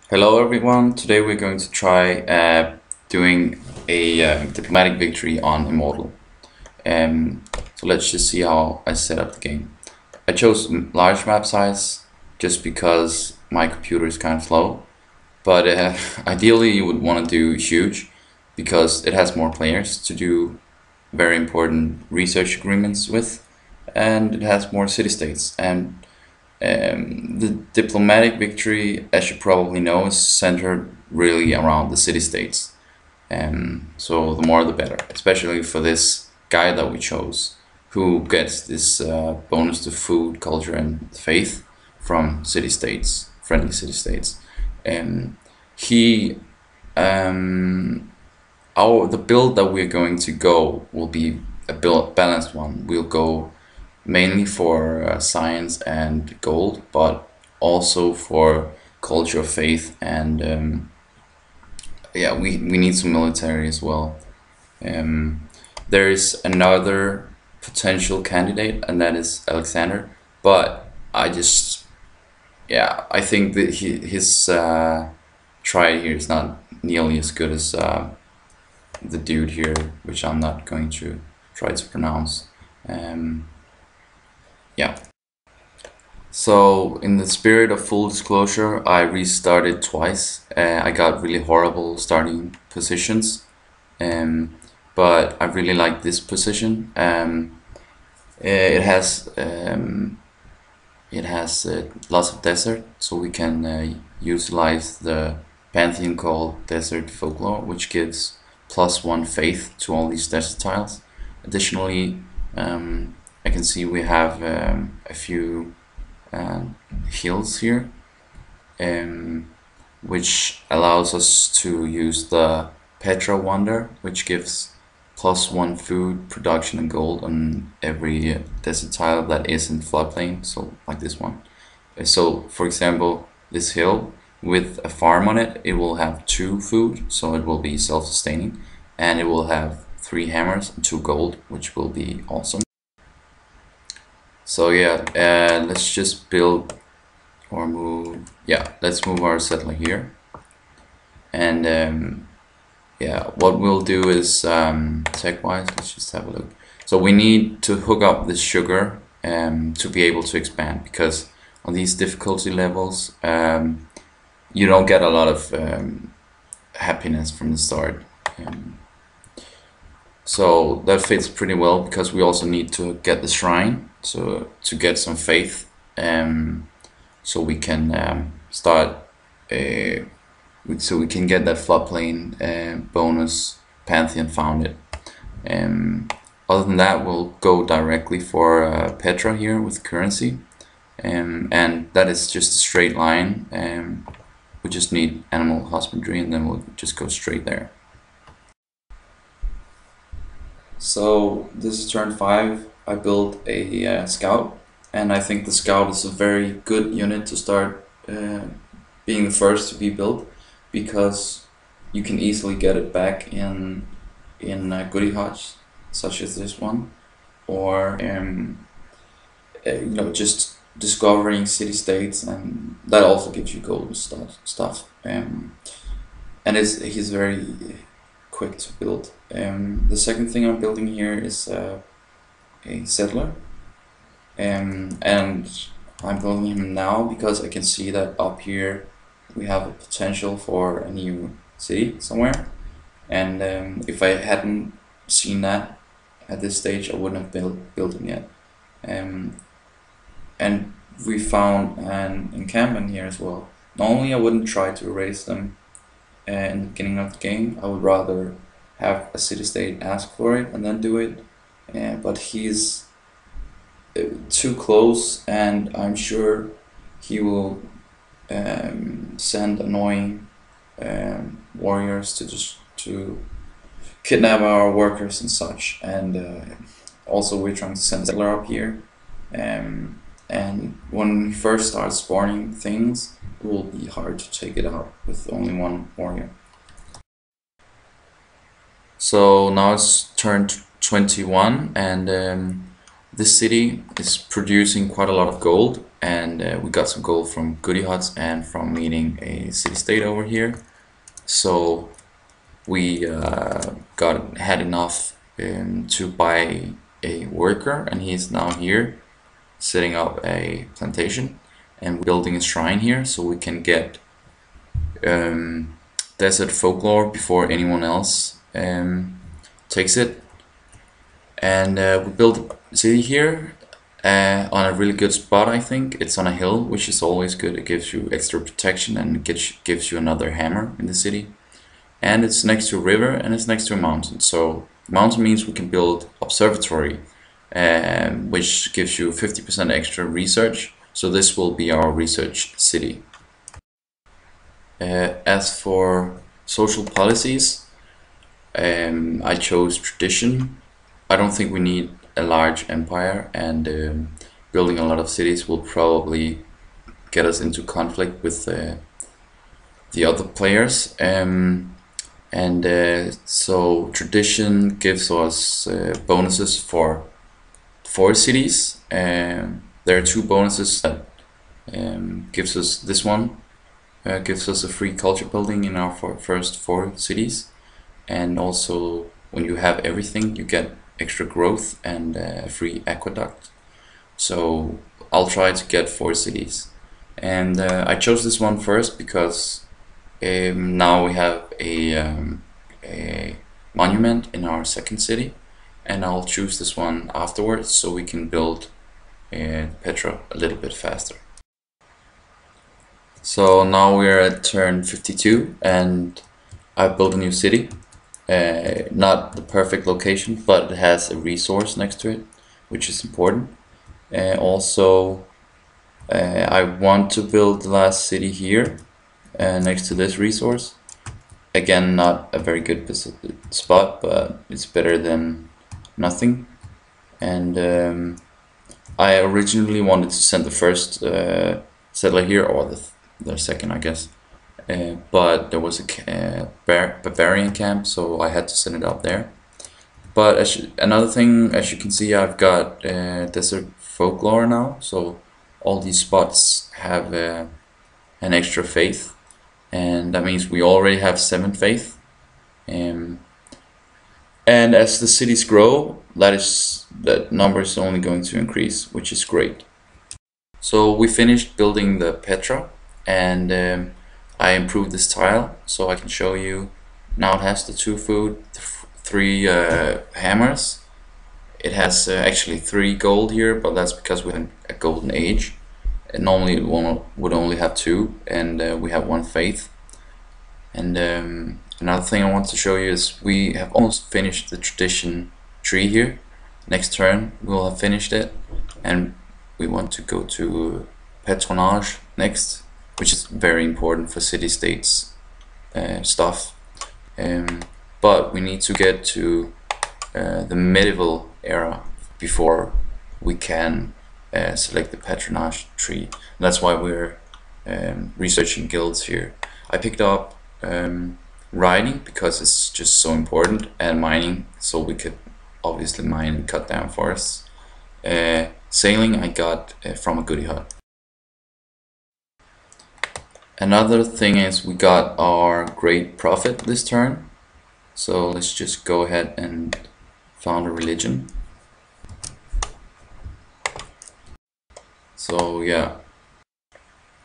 Hello everyone, today we're going to try doing a diplomatic victory on Immortal. Um, so let's just see how I set up the game. I chose large map size just because my computer is kind of slow, but ideally you would want to do huge because it has more players to do very important research agreements with, and it has more city-states. And the diplomatic victory, as you probably know, is centered really around the city-states. So the more the better, especially for this guy that we chose, who gets this bonus to food, culture, and faith from city-states, friendly city-states. And he, the build that we're going to go will be a balanced one. We'll go mainly for science and gold, but also for culture, faith, and yeah, we need some military as well. Um, there is another potential candidate, and that is Alexander. But I think that his try here is not nearly as good as the dude here, which I'm not going to try to pronounce. Um, yeah. So, in the spirit of full disclosure, I restarted twice. I got really horrible starting positions, um, but I really like this position. It has lots of desert, so we can utilize the pantheon called Desert Folklore, which gives +1 faith to all these desert tiles. Additionally, I can see we have a few uh, hills here, um, which allows us to use the Petra Wonder, which gives +1 food, production, and gold on every desert tile that isn't floodplain, so like this one. So, for example, this hill with a farm on it, it will have 2 food, so it will be self-sustaining, and it will have 3 hammers and 2 gold, which will be awesome. So yeah, let's just build or move. Yeah, let's move our settler here. And yeah, what we'll do is tech-wise, let's just have a look. So we need to hook up this sugar to be able to expand, because on these difficulty levels, you don't get a lot of happiness from the start. So that fits pretty well because we also need to get the shrine, so to get some faith, so we can start, so we can get that floodplain bonus Pantheon founded. Other than that, we'll go directly for Petra here with currency, and that is just a straight line. We just need animal husbandry, and then we'll just go straight there. So this is turn 5. I built a scout, and I think the scout is a very good unit to start being the first to be built, because you can easily get it back in goodie hodge, such as this one, or just discovering city states, and that also gives you gold stuff. And he's very quick to build. The second thing I'm building here is a settler, and I'm building him now because I can see that up here we have a potential for a new city somewhere, and if I hadn't seen that at this stage, I wouldn't have built him yet. And we found an encampment here as well. Normally I wouldn't try to erase them in the beginning of the game. I would rather have a city-state ask for it and then do it, but he's too close, and I'm sure he will send annoying warriors to kidnap our workers and such. And also we're trying to send a settler up here, and when we first start spawning things, it will be hard to take it out with only one warrior. So now it's turn 21, and this city is producing quite a lot of gold, and we got some gold from goodie huts and from meeting a city-state over here. So we had enough to buy a worker, and he's now here setting up a plantation, and building a shrine here so we can get desert folklore before anyone else takes it. And we built a city here on a really good spot. I think it's on a hill, which is always good. It gives you extra protection and gives you another hammer in the city. And it's next to a river, and it's next to a mountain. So mountain means we can build observatory, which gives you 50% extra research. So this will be our research city. As for social policies, I chose tradition. I don't think we need a large empire, and building a lot of cities will probably get us into conflict with the other players. So tradition gives us bonuses for 4 cities. There are 2 bonuses that gives us this one. Gives us a free culture building in our first 4 cities, and also when you have everything you get extra growth and a free aqueduct. So I'll try to get 4 cities, and I chose this one first because now we have a monument in our second city, and I'll choose this one afterwards so we can build Petra a little bit faster. So now we're at turn 52, and I've built a new city. Not the perfect location, but it has a resource next to it, which is important. Also, I want to build the last city here, next to this resource. Again, not a very good spot, but it's better than nothing. And I originally wanted to send the first settler here, or the second, I guess. But there was a barbarian camp, so I had to send it up there. But another thing, as you can see, I've got desert folklore now, so all these spots have an extra faith, and that means we already have 7 faith. And as the cities grow, that number is only going to increase, which is great. So we finished building the Petra, and I improved this tile so I can show you. Now it has the 2 food, 3 hammers. It has actually 3 gold here, but that's because we have a golden age. And normally it would only have 2, and we have 1 faith. And another thing I want to show you is we have almost finished the tradition tree here. Next turn we'll have finished it, and we want to go to patronage next, which is very important for city-states stuff. But we need to get to the medieval era before we can select the patronage tree. And that's why we're researching guilds here. I picked up riding because it's just so important, and mining so we could obviously mine and cut down forests. Sailing I got from a goodie hut. Another thing is we got our great prophet this turn, so let's just go ahead and found a religion. So yeah,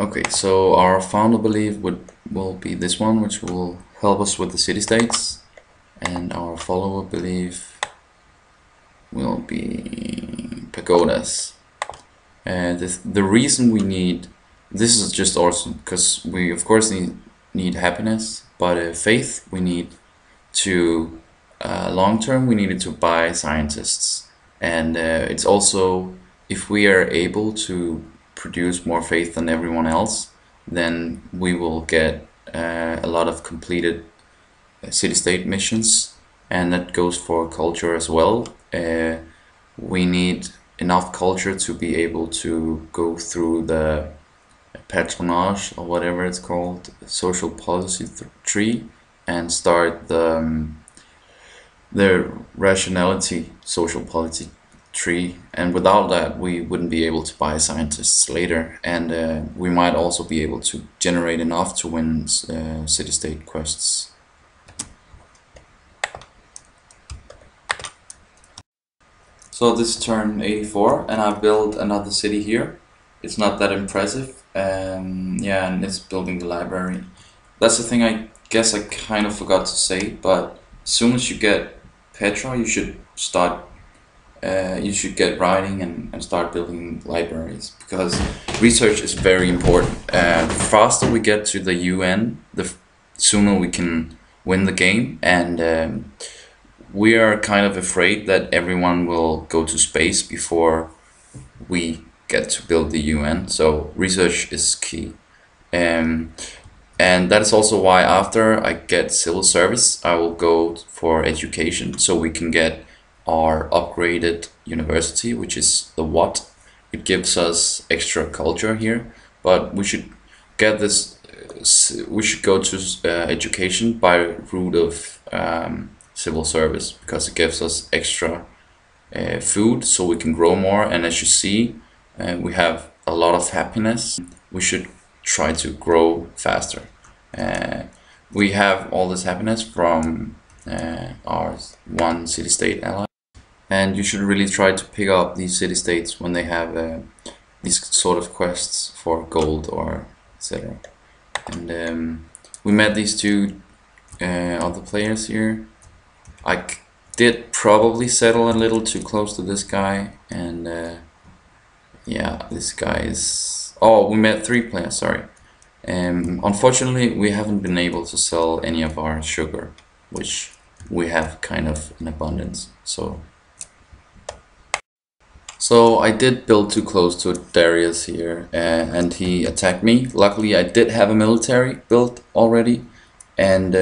okay, so our founder belief will be this one, which will help us with the city-states, and our follower belief will be pagodas. And the reason we need this is just awesome because we of course need happiness, but faith we need to long term we needed to buy scientists, and it's also, if we are able to produce more faith than everyone else, then we will get a lot of completed city-state missions, and that goes for culture as well. We need enough culture to be able to go through the patronage, or whatever it's called, social policy tree, and start the rationality social policy tree, and without that we wouldn't be able to buy scientists later, and we might also be able to generate enough to win city-state quests. So this is turn 84, and I built another city here. It's not that impressive, yeah, and it's building the library. That's the thing I guess I kind of forgot to say, but as soon as you get Petra, you should get writing and start building libraries, because research is very important. The faster we get to the UN, the sooner we can win the game, and we are kind of afraid that everyone will go to space before we get to build the UN, so research is key. Um, and that is also why after I get civil service, I will go for education, so we can get our upgraded university, which is the what. It gives us extra culture here, but we should get this. We should go to education by route of civil service, because it gives us extra food, so we can grow more. And as you see, we have a lot of happiness. We should try to grow faster. We have all this happiness from our one city-state ally, and you should really try to pick up these city-states when they have these sort of quests for gold or etc. And we met these two other players here. I did probably settle a little too close to this guy, and yeah, this guy is... Oh, we met 3 players, sorry. Unfortunately, we haven't been able to sell any of our sugar, which we have kind of in abundance. So I did build too close to Darius here, and he attacked me. Luckily, I did have a military built already, and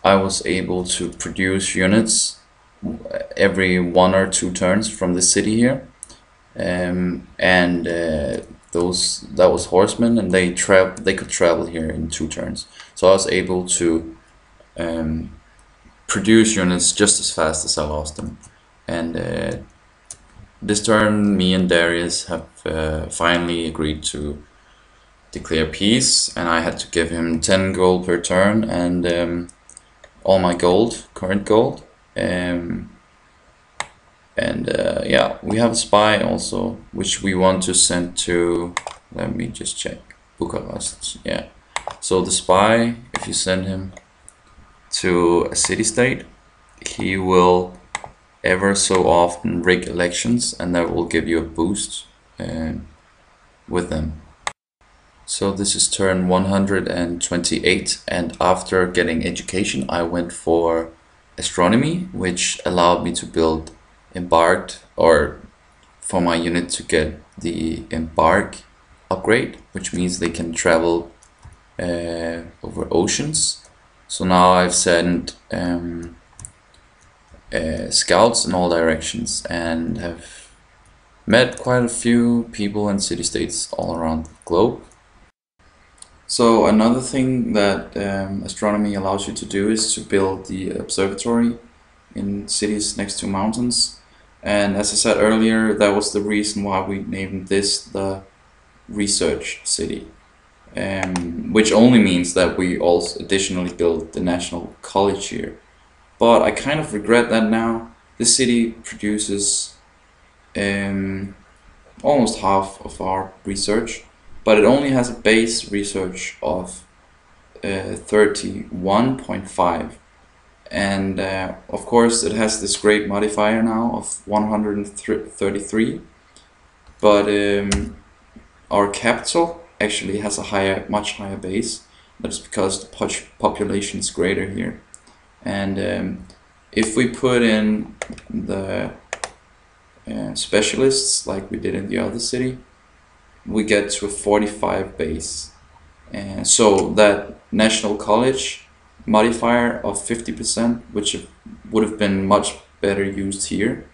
I was able to produce units every 1 or 2 turns from the city here, and that was horsemen, and they could travel here in 2 turns. So I was able to produce units just as fast as I lost them. And this turn, me and Darius have finally agreed to declare peace, and I had to give him 10 gold per turn, and all my gold, current gold. Yeah, we have a spy also, which we want to send to, let me just check, Bucharest. Yeah, so the spy, if you send him to a city-state, he will ever so often rig elections, and that will give you a boost with them. So this is turn 128, and after getting education I went for astronomy, which allowed me to build embarked, or for my unit to get the embark upgrade, which means they can travel over oceans. So now I've sent scouts in all directions, and have met quite a few people and city-states all around the globe. So another thing that astronomy allows you to do is to build the observatory in cities next to mountains. And as I said earlier, that was the reason why we named this the research city, which only means that we also additionally built the national college here. But I kind of regret that now. This city produces almost half of our research, but it only has a base research of 31.5, and of course it has this great modifier now of 133, but our capital actually has a much higher base. That's because the population is greater here, and if we put in the specialists like we did in the other city, we get to a 45 base. And so that national college modifier of 50%, which would have been much better used here,